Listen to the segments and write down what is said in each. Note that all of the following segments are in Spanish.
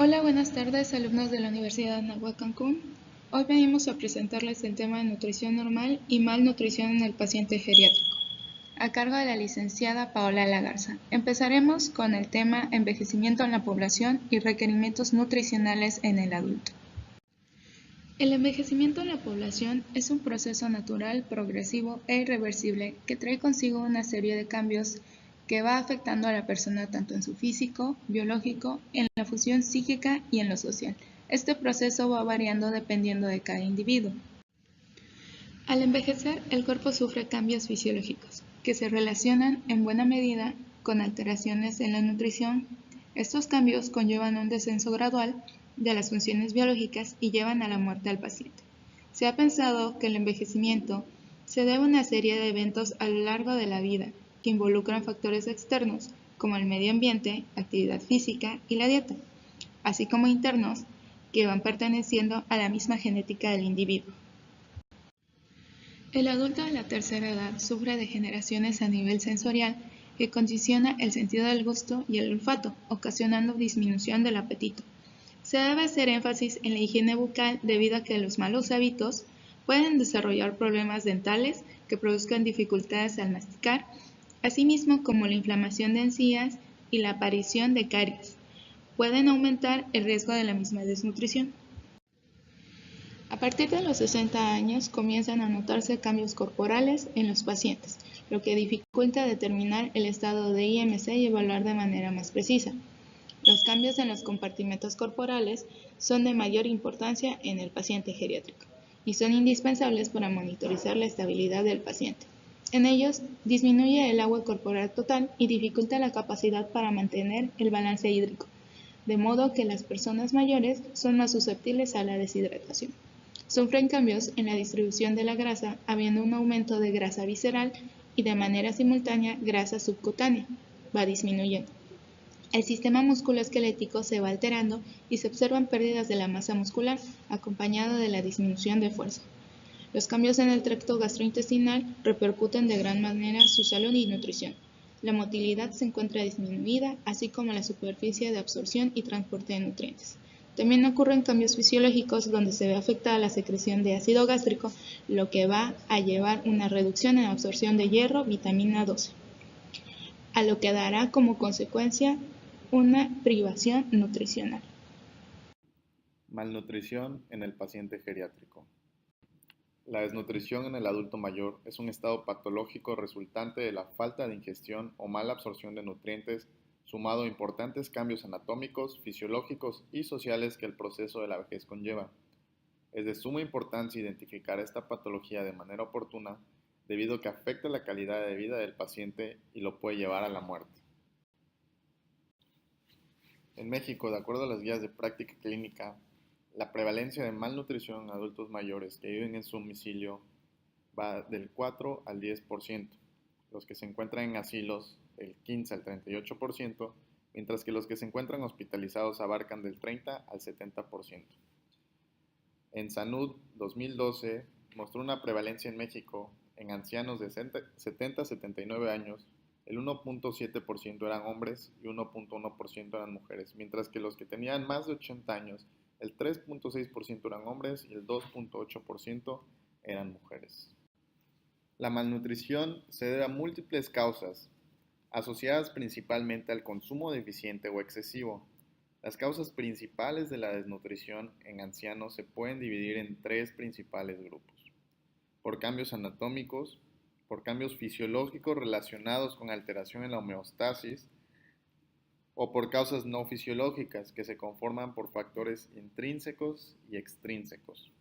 Hola, buenas tardes, alumnos de la Universidad de Anáhuac Cancún. Hoy venimos a presentarles el tema de nutrición normal y malnutrición en el paciente geriátrico, a cargo de la licenciada Paola Lagarza. Empezaremos con el tema envejecimiento en la población y requerimientos nutricionales en el adulto. El envejecimiento en la población es un proceso natural, progresivo e irreversible que trae consigo una serie de cambios que va afectando a la persona tanto en su físico, biológico, en la función psíquica y en lo social. Este proceso va variando dependiendo de cada individuo. Al envejecer, el cuerpo sufre cambios fisiológicos que se relacionan en buena medida con alteraciones en la nutrición. Estos cambios conllevan un descenso gradual de las funciones biológicas y llevan a la muerte al paciente. Se ha pensado que el envejecimiento se debe a una serie de eventos a lo largo de la vida que involucran factores externos como el medio ambiente, actividad física y la dieta, así como internos que van perteneciendo a la misma genética del individuo. El adulto de la tercera edad sufre degeneraciones a nivel sensorial que condiciona el sentido del gusto y el olfato, ocasionando disminución del apetito. Se debe hacer énfasis en la higiene bucal debido a que los malos hábitos pueden desarrollar problemas dentales que produzcan dificultades al masticar, asimismo como la inflamación de encías y la aparición de caries. Pueden aumentar el riesgo de la misma desnutrición. A partir de los 60 años comienzan a notarse cambios corporales en los pacientes, lo que dificulta determinar el estado de IMC y evaluar de manera más precisa. Los cambios en los compartimentos corporales son de mayor importancia en el paciente geriátrico y son indispensables para monitorizar la estabilidad del paciente. En ellos, disminuye el agua corporal total y dificulta la capacidad para mantener el balance hídrico, de modo que las personas mayores son más susceptibles a la deshidratación. Sufren cambios en la distribución de la grasa, habiendo un aumento de grasa visceral y de manera simultánea grasa subcutánea va disminuyendo. El sistema musculoesquelético se va alterando y se observan pérdidas de la masa muscular, acompañado de la disminución de fuerza. Los cambios en el tracto gastrointestinal repercuten de gran manera su salud y nutrición. La motilidad se encuentra disminuida, así como la superficie de absorción y transporte de nutrientes. También ocurren cambios fisiológicos donde se ve afectada la secreción de ácido gástrico, lo que va a llevar una reducción en la absorción de hierro, vitamina 12, a lo que dará como consecuencia una privación nutricional. Malnutrición en el paciente geriátrico. La desnutrición en el adulto mayor es un estado patológico resultante de la falta de ingestión o mala absorción de nutrientes, sumado a importantes cambios anatómicos, fisiológicos y sociales que el proceso de la vejez conlleva. Es de suma importancia identificar esta patología de manera oportuna debido a que afecta la calidad de vida del paciente y lo puede llevar a la muerte. En México, de acuerdo a las guías de práctica clínica, la prevalencia de malnutrición en adultos mayores que viven en su domicilio va del 4 al 10%, los que se encuentran en asilos del 15 al 38%, mientras que los que se encuentran hospitalizados abarcan del 30 al 70%. En Sanud 2012 mostró una prevalencia en México en ancianos de 70 a 79 años. El 1.7% eran hombres y 1.1% eran mujeres, mientras que los que tenían más de 80 años, el 3.6% eran hombres y el 2.8% eran mujeres. La malnutrición se debe a múltiples causas, asociadas principalmente al consumo deficiente o excesivo. Las causas principales de la desnutrición en ancianos se pueden dividir en tres principales grupos: por cambios anatómicos, por cambios fisiológicos relacionados con alteración en la homeostasis, o por causas no fisiológicas que se conforman por factores intrínsecos y extrínsecos.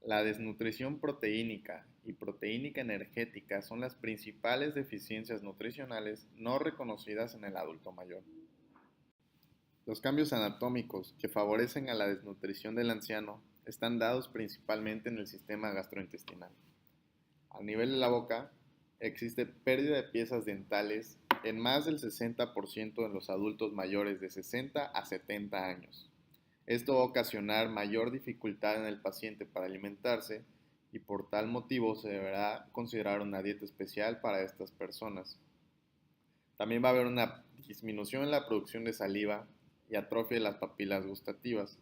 La desnutrición proteínica y proteínica energética son las principales deficiencias nutricionales no reconocidas en el adulto mayor. Los cambios anatómicos que favorecen a la desnutrición del anciano están dados principalmente en el sistema gastrointestinal. A nivel de la boca, existe pérdida de piezas dentales en más del 60% en los adultos mayores de 60 a 70 años. Esto va a ocasionar mayor dificultad en el paciente para alimentarse y por tal motivo se deberá considerar una dieta especial para estas personas. También va a haber una disminución en la producción de saliva y atrofia de las papilas gustativas.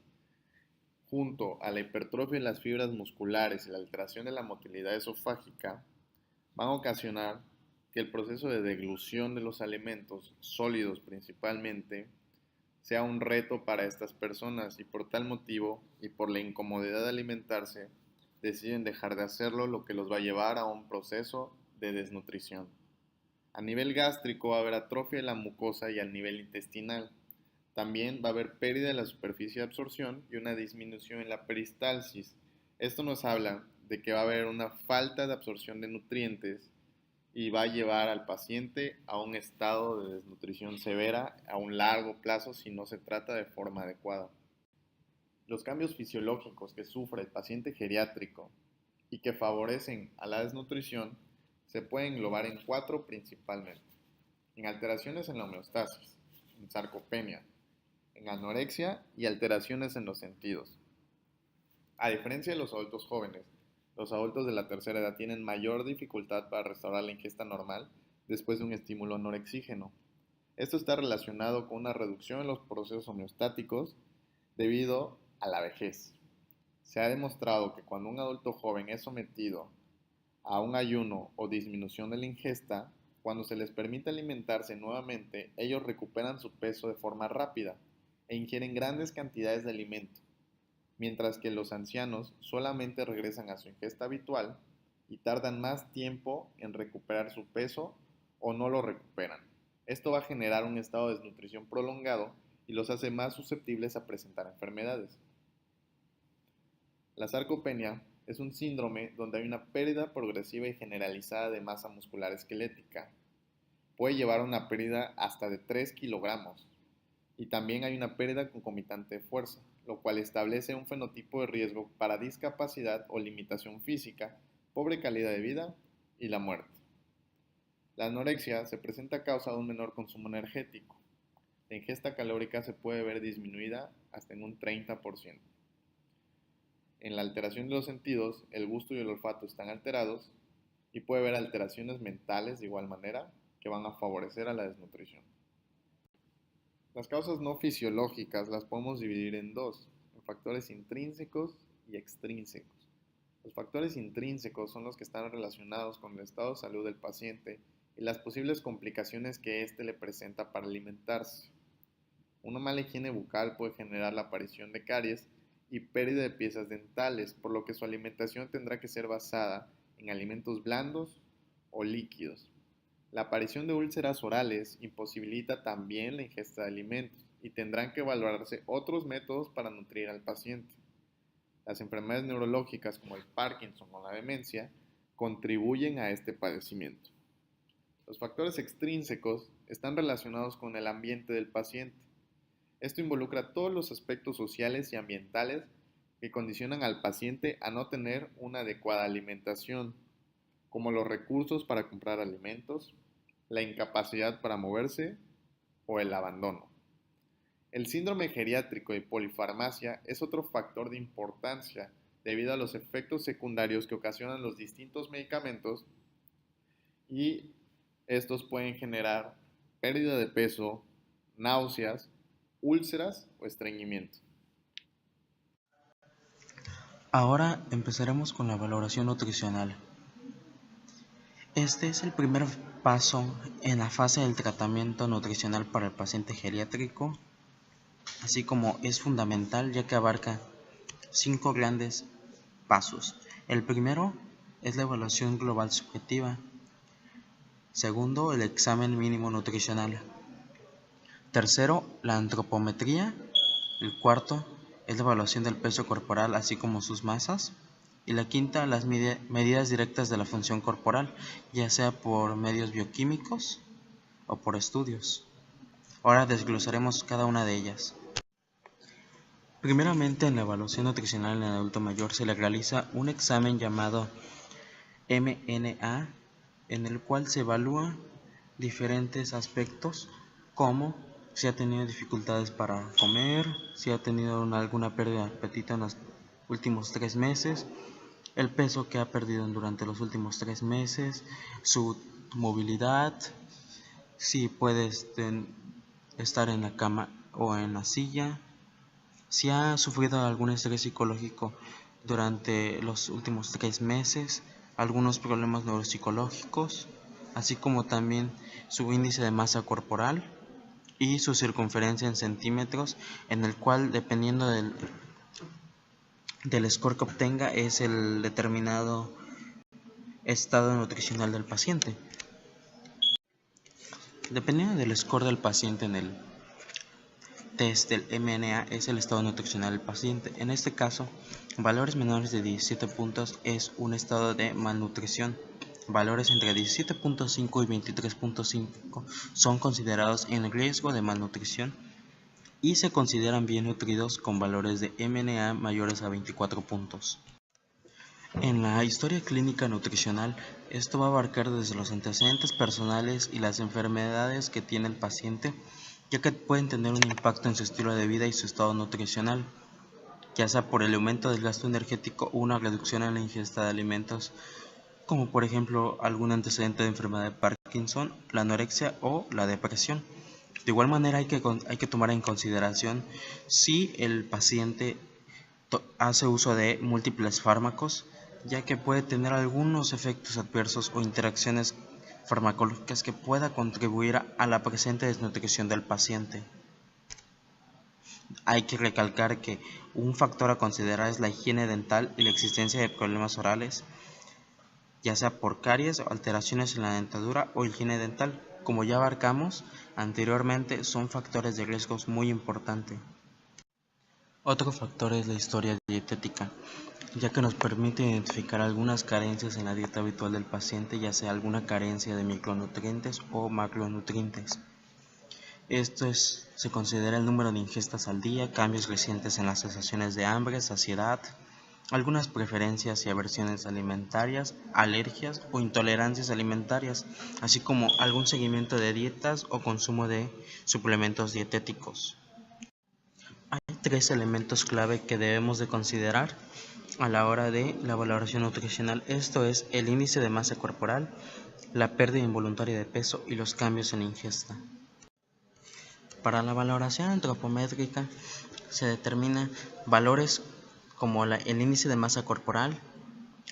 Junto a la hipertrofia de las fibras musculares y la alteración de la motilidad esofágica, van a ocasionar que el proceso de deglución de los alimentos sólidos principalmente sea un reto para estas personas y por tal motivo y por la incomodidad de alimentarse deciden dejar de hacerlo, lo que los va a llevar a un proceso de desnutrición. A nivel gástrico va a haber atrofia de la mucosa y al nivel intestinal. También va a haber pérdida de la superficie de absorción y una disminución en la peristalsis. Esto nos habla de que va a haber una falta de absorción de nutrientes y va a llevar al paciente a un estado de desnutrición severa a un largo plazo si no se trata de forma adecuada. Los cambios fisiológicos que sufre el paciente geriátrico y que favorecen a la desnutrición se pueden englobar en 4 principalmente: en alteraciones en la homeostasis, en sarcopenia, en anorexia y alteraciones en los sentidos. A diferencia de los adultos jóvenes, los adultos de la tercera edad tienen mayor dificultad para restaurar la ingesta normal después de un estímulo norexígeno. Esto está relacionado con una reducción en los procesos homeostáticos debido a la vejez. Se ha demostrado que cuando un adulto joven es sometido a un ayuno o disminución de la ingesta, cuando se les permite alimentarse nuevamente, ellos recuperan su peso de forma rápida e ingieren grandes cantidades de alimento, mientras que los ancianos solamente regresan a su ingesta habitual y tardan más tiempo en recuperar su peso o no lo recuperan. Esto va a generar un estado de desnutrición prolongado y los hace más susceptibles a presentar enfermedades. La sarcopenia es un síndrome donde hay una pérdida progresiva y generalizada de masa muscular esquelética. Puede llevar a una pérdida hasta de 3 kilogramos y también hay una pérdida concomitante de fuerza, lo cual establece un fenotipo de riesgo para discapacidad o limitación física, pobre calidad de vida y la muerte. La anorexia se presenta a causa de un menor consumo energético. La ingesta calórica se puede ver disminuida hasta en un 30%. En la alteración de los sentidos, el gusto y el olfato están alterados y puede haber alteraciones mentales de igual manera que van a favorecer a la desnutrición. Las causas no fisiológicas las podemos dividir en dos, en factores intrínsecos y extrínsecos. Los factores intrínsecos son los que están relacionados con el estado de salud del paciente y las posibles complicaciones que éste le presenta para alimentarse. Una mala higiene bucal puede generar la aparición de caries y pérdida de piezas dentales, por lo que su alimentación tendrá que ser basada en alimentos blandos o líquidos. La aparición de úlceras orales imposibilita también la ingesta de alimentos y tendrán que evaluarse otros métodos para nutrir al paciente. Las enfermedades neurológicas como el Parkinson o la demencia contribuyen a este padecimiento. Los factores extrínsecos están relacionados con el ambiente del paciente. Esto involucra todos los aspectos sociales y ambientales que condicionan al paciente a no tener una adecuada alimentación, como los recursos para comprar alimentos, la incapacidad para moverse o el abandono. El síndrome geriátrico y polifarmacia es otro factor de importancia debido a los efectos secundarios que ocasionan los distintos medicamentos y estos pueden generar pérdida de peso, náuseas, úlceras o estreñimiento. Ahora empezaremos con la valoración nutricional. Este es el primer paso en la fase del tratamiento nutricional para el paciente geriátrico, así como es fundamental ya que abarca 5 grandes pasos. El primero es la evaluación global subjetiva. Segundo, el examen mínimo nutricional. Tercero, la antropometría. El cuarto es la evaluación del peso corporal así como sus masas. Y la quinta, las medidas directas de la función corporal, ya sea por medios bioquímicos o por estudios. Ahora desglosaremos cada una de ellas. Primeramente, en la evaluación nutricional en el adulto mayor se le realiza un examen llamado MNA, en el cual se evalúa diferentes aspectos como si ha tenido dificultades para comer, si ha tenido alguna pérdida de apetito en los últimos 3 meses, el peso que ha perdido durante los últimos 3 meses, su movilidad, si puede estar en la cama o en la silla, si ha sufrido algún estrés psicológico durante los últimos 3 meses, algunos problemas neuropsicológicos, así como también su índice de masa corporal y su circunferencia en centímetros, en el cual, dependiendo del score que obtenga, es el determinado estado nutricional del paciente. Dependiendo del score del paciente en el test del MNA es el estado nutricional del paciente. En este caso, valores menores de 17 puntos es un estado de malnutrición. Valores entre 17.5 y 23.5 son considerados en riesgo de malnutrición y se consideran bien nutridos con valores de MNA mayores a 24 puntos. En la historia clínica nutricional, esto va a abarcar desde los antecedentes personales y las enfermedades que tiene el paciente, ya que pueden tener un impacto en su estilo de vida y su estado nutricional, ya sea por el aumento del gasto energético o una reducción en la ingesta de alimentos, como por ejemplo algún antecedente de enfermedad de Parkinson, la anorexia o la depresión. De igual manera hay que tomar en consideración si el paciente hace uso de múltiples fármacos, ya que puede tener algunos efectos adversos o interacciones farmacológicas que pueda contribuir a la presente desnutrición del paciente. Hay que recalcar que un factor a considerar es la higiene dental y la existencia de problemas orales, ya sea por caries o alteraciones en la dentadura o higiene dental. Como ya abarcamos anteriormente, son factores de riesgos muy importantes. Otro factor es la historia dietética, ya que nos permite identificar algunas carencias en la dieta habitual del paciente, ya sea alguna carencia de micronutrientes o macronutrientes. Se considera el número de ingestas al día, cambios recientes en las sensaciones de hambre, saciedad, algunas preferencias y aversiones alimentarias, alergias o intolerancias alimentarias, así como algún seguimiento de dietas o consumo de suplementos dietéticos. Hay 3 elementos clave que debemos de considerar a la hora de la valoración nutricional. Esto es el índice de masa corporal, la pérdida involuntaria de peso y los cambios en la ingesta. Para la valoración antropométrica se determina valores como el índice de masa corporal,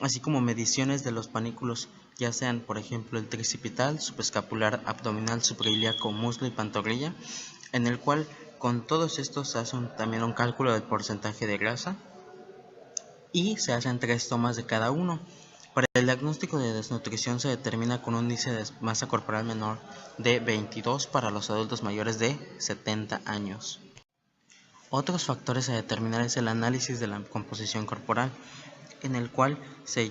así como mediciones de los panículos, ya sean por ejemplo el tricipital, subescapular, abdominal, suprailíaco, muslo y pantorrilla, en el cual con todos estos se hace también un cálculo del porcentaje de grasa y se hacen 3 tomas de cada uno. Para el diagnóstico de desnutrición se determina con un índice de masa corporal menor de 22 para los adultos mayores de 70 años. Otros factores a determinar es el análisis de la composición corporal, en el cual se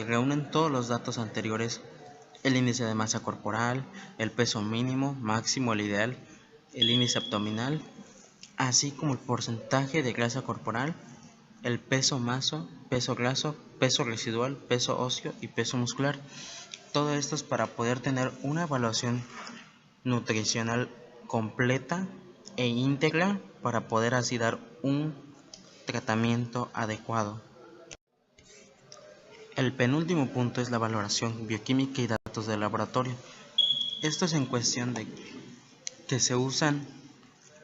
reúnen todos los datos anteriores, el índice de masa corporal, el peso mínimo, máximo, el ideal, el índice abdominal, así como el porcentaje de grasa corporal, el peso maso, peso graso, peso residual, peso óseo y peso muscular. Todo esto es para poder tener una evaluación nutricional completa e íntegra para poder así dar un tratamiento adecuado. El penúltimo punto es la valoración bioquímica y datos de laboratorio. Esto es en cuestión de que se usan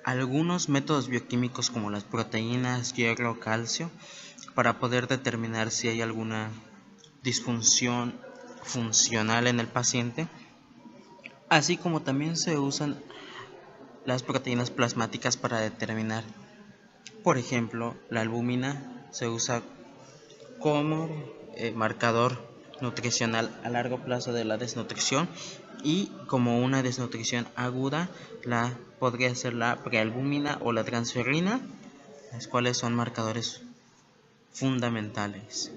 algunos métodos bioquímicos como las proteínas, hierro, calcio, para poder determinar si hay alguna disfunción funcional en el paciente, así como también se usan las proteínas plasmáticas para determinar, por ejemplo, la albúmina se usa como marcador nutricional a largo plazo de la desnutrición, y como una desnutrición aguda podría ser la prealbúmina o la transferrina, las cuales son marcadores fundamentales.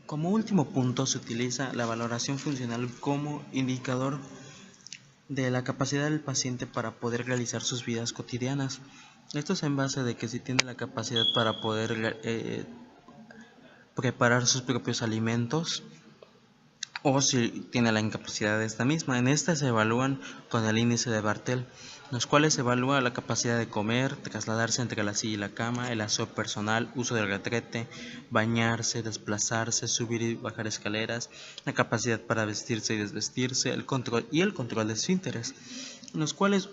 Como último punto se utiliza la valoración funcional como indicador de la capacidad del paciente para poder realizar sus vidas cotidianas. Esto es en base de que si tiene la capacidad para poder preparar sus propios alimentos o si tiene la incapacidad de esta misma. En esta se evalúan con el índice de Bartel, los cuales se evalúa la capacidad de comer, trasladarse entre la silla y la cama, el aseo personal, uso del retrete, bañarse, desplazarse, subir y bajar escaleras, la capacidad para vestirse y desvestirse, el control de esfínteres, los cuales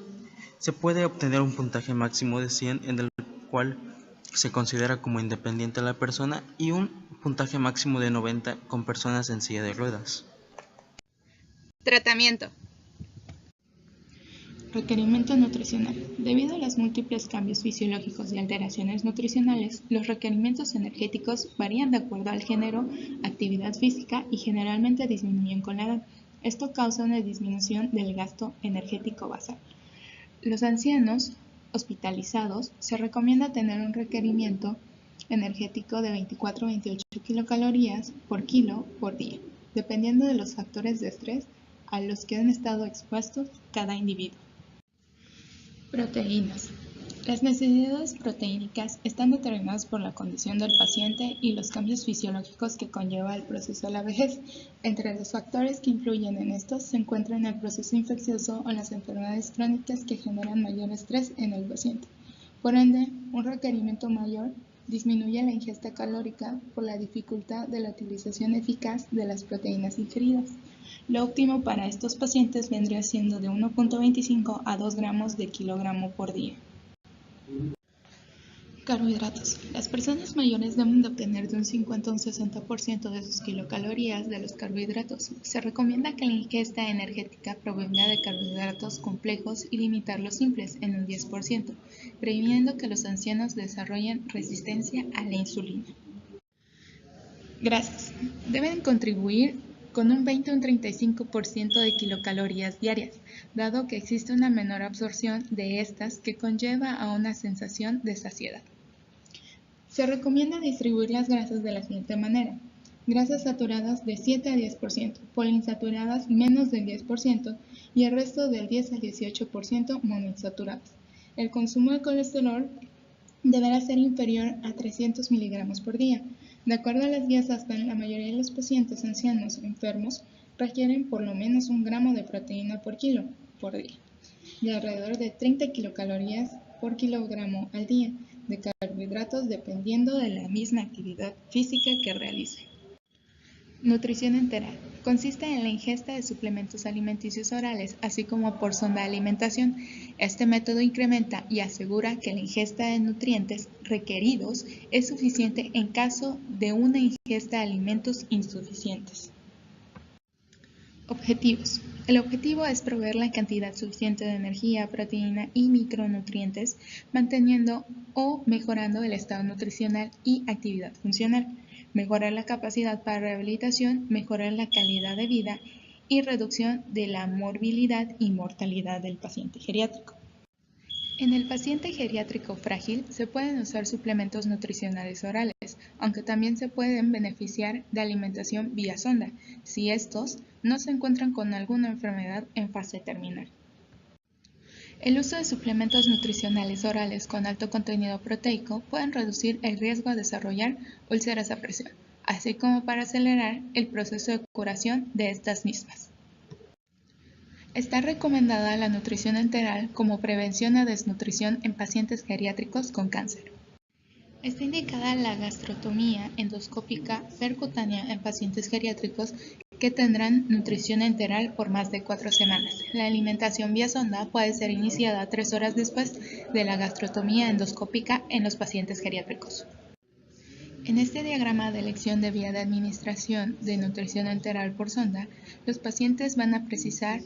Se puede obtener un puntaje máximo de 100 en el cual se considera como independiente la persona y un puntaje máximo de 90 con personas en silla de ruedas. Tratamiento. Requerimiento nutricional. Debido a los múltiples cambios fisiológicos y alteraciones nutricionales, los requerimientos energéticos varían de acuerdo al género, actividad física y generalmente disminuyen con la edad. Esto causa una disminución del gasto energético basal. Los ancianos hospitalizados se recomienda tener un requerimiento energético de 24 a 28 kilocalorías por kilo por día, dependiendo de los factores de estrés a los que han estado expuestos cada individuo. Proteínas. Las necesidades proteínicas están determinadas por la condición del paciente y los cambios fisiológicos que conlleva el proceso de la vejez. Entre los factores que influyen en estos se encuentran el proceso infeccioso o las enfermedades crónicas que generan mayor estrés en el paciente. Por ende, un requerimiento mayor disminuye la ingesta calórica por la dificultad de la utilización eficaz de las proteínas ingeridas. Lo óptimo para estos pacientes vendría siendo de 1.25 a 2 gramos de kilogramo por día. Carbohidratos. Las personas mayores deben de obtener de un 50 a un 60% de sus kilocalorías de los carbohidratos. Se recomienda que la ingesta energética provenga de carbohidratos complejos y limitar los simples en un 10%, previniendo que los ancianos desarrollen resistencia a la insulina. Grasas. Deben contribuir con un 20 a un 35% de kilocalorías diarias, dado que existe una menor absorción de estas que conlleva a una sensación de saciedad. Se recomienda distribuir las grasas de la siguiente manera: grasas saturadas de 7 a 10%, poliinsaturadas menos del 10% y el resto del 10 al 18% monoinsaturadas. El consumo de colesterol deberá ser inferior a 300 miligramos por día. De acuerdo a las guías ASPEN, la mayoría de los pacientes ancianos enfermos requieren por lo menos 1 gramo de proteína por kilo por día, de alrededor de 30 kilocalorías por kilogramo al día de carbohidratos dependiendo de la misma actividad física que realice. Nutrición enteral. Consiste en la ingesta de suplementos alimenticios orales, así como por sonda de alimentación. Este método incrementa y asegura que la ingesta de nutrientes requeridos es suficiente en caso de una ingesta de alimentos insuficientes. Objetivos. El objetivo es proveer la cantidad suficiente de energía, proteína y micronutrientes, manteniendo o mejorando el estado nutricional y actividad funcional, mejorar la capacidad para rehabilitación, mejorar la calidad de vida y reducción de la morbilidad y mortalidad del paciente geriátrico. En el paciente geriátrico frágil se pueden usar suplementos nutricionales orales, aunque también se pueden beneficiar de alimentación vía sonda, si estos no se encuentran con alguna enfermedad en fase terminal. El uso de suplementos nutricionales orales con alto contenido proteico pueden reducir el riesgo de desarrollar úlceras a presión, así como para acelerar el proceso de curación de estas mismas. Está recomendada la nutrición enteral como prevención a desnutrición en pacientes geriátricos con cáncer. Está indicada la gastrotomía endoscópica percutánea en pacientes geriátricos que tendrán nutrición enteral por más de 4 semanas. La alimentación vía sonda puede ser iniciada 3 horas después de la gastrotomía endoscópica en los pacientes geriátricos. En este diagrama de elección de vía de administración de nutrición enteral por sonda, los pacientes van a precisar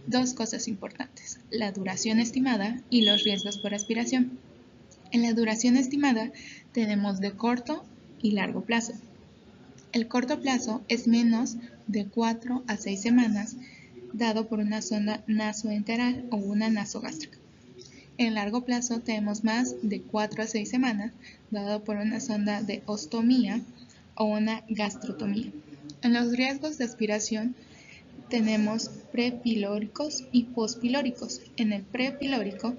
2 cosas importantes: la duración estimada y los riesgos por aspiración. En la duración estimada tenemos de corto y largo plazo. El corto plazo es menos de 4 a 6 semanas, dado por una sonda nasoenteral o una nasogástrica. En largo plazo tenemos más de 4 a 6 semanas, dado por una sonda de ostomía o una gastrotomía. En los riesgos de aspiración tenemos prepilóricos y pospilóricos. En el prepilórico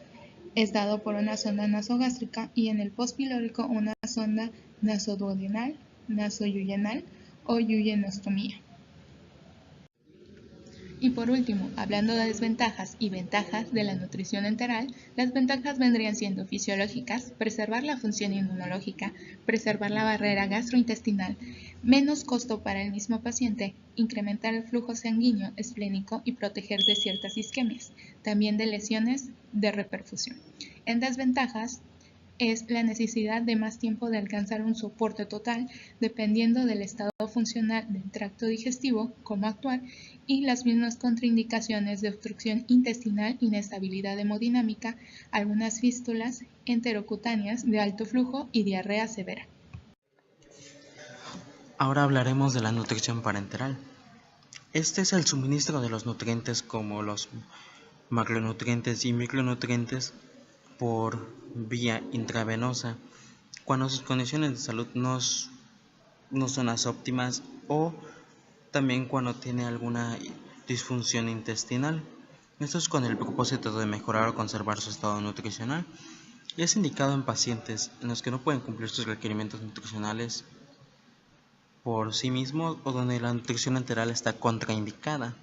es dado por una sonda nasogástrica y en el pospilórico una sonda nasoduodenal, nasoyuyenal o yuyenostomía. Y por último, hablando de desventajas y ventajas de la nutrición enteral, las ventajas vendrían siendo fisiológicas: preservar la función inmunológica, preservar la barrera gastrointestinal, menos costo para el mismo paciente, incrementar el flujo sanguíneo esplénico y proteger de ciertas isquemias, también de lesiones de reperfusión. En desventajas, es la necesidad de más tiempo de alcanzar un soporte total, dependiendo del estado funcional del tracto digestivo, cómo actuar, y las mismas contraindicaciones de obstrucción intestinal, inestabilidad hemodinámica, algunas fístulas enterocutáneas de alto flujo y diarrea severa. Ahora hablaremos de la nutrición parenteral. Este es el suministro de los nutrientes como los macronutrientes y micronutrientes por vía intravenosa cuando sus condiciones de salud no son las óptimas, o también cuando tiene alguna disfunción intestinal. Esto es con el propósito de mejorar o conservar su estado nutricional, y es indicado en pacientes en los que no pueden cumplir sus requerimientos nutricionales por sí mismos o donde la nutrición enteral está contraindicada.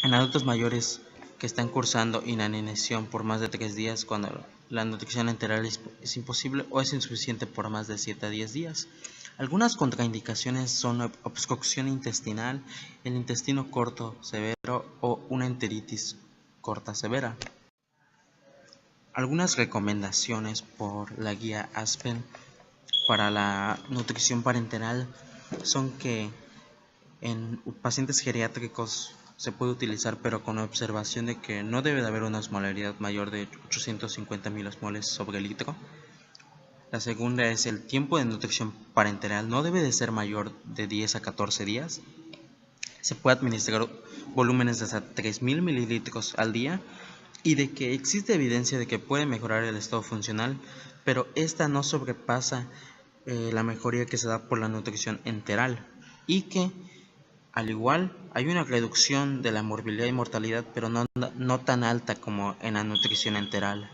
En adultos mayores que están cursando inanición por más de 3 días, cuando la nutrición enteral es imposible o es insuficiente por más de 7 a 10 días. Algunas contraindicaciones son obstrucción intestinal, el intestino corto severo o una enteritis corta severa. Algunas recomendaciones por la guía Aspen para la nutrición parenteral son que en pacientes geriátricos se puede utilizar, pero con observación de que no debe de haber una osmolaridad mayor de 850 milosmoles sobre litro. La segunda es el tiempo de nutrición parenteral no debe de ser mayor de 10 a 14 días. Se puede administrar volúmenes de hasta 3.000 mililitros al día, y de que existe evidencia de que puede mejorar el estado funcional, pero esta no sobrepasa la mejoría que se da por la nutrición enteral, y que al igual hay una reducción de la morbilidad y mortalidad, pero no tan alta como en la nutrición enteral.